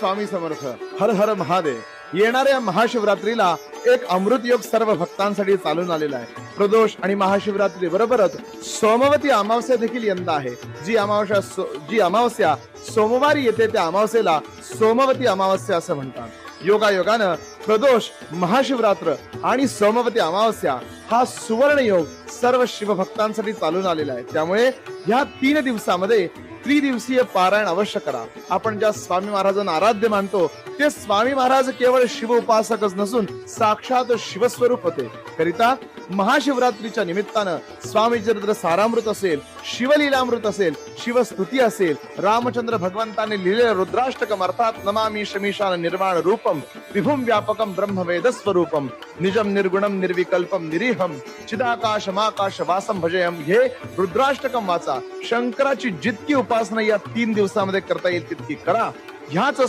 स्वामी समर्थ. हर हर महादेव. येणाऱ्या महाशिवरात्रीला एक अमृत योग सर्व भक्तांसाठी चालून आलेला आहे. प्रदोष आणि महाशिवरात्री बरोबरच सोमवती अमावस्या देखील यंदा आहे. जी अमावस्या सोमवारी येते त्या अमावस्येला सोमवती अमावस्या असं म्हणतात. योगायोगानं प्रदोष, महाशिवरात्र आणि सोमवती अमावस्या हा सुवर्ण योग सर्व शिवभक्तांसाठी चालून आलेला आहे. त्यामुळे ह्या 3 दिवसामध्ये त्रिदिवसीय पारायण अवश्य करा. आपण ज्या स्वामी महाराजांना आराध्य मानतो ते स्वामी महाराज केवळ शिव उपासकच नसून साक्षात शिवस्वरूप होते. करिता महाशिवरात्रीच्या निमित्तानं स्वामी चरित्र सारामृत असेल, शिवलीलामृत असेल, शिवस्तुती असेल, रामचंद्र भगवंताने लिहिलेलं रुद्राष्टकम अर्थात नमामि शमीशान निर्वाण रूपम विभुम व्यापकम ब्रह्मवेद स्वरूपम निजम निर्गुणम निर्विकल्पम निरीहम चिदाकाशमाकाश वासम भजयम हे रुद्राष्टकम वाचा. शंकराची जितकी उपासना या 3 दिवसामध्ये करता येईल तितकी करा. ह्याच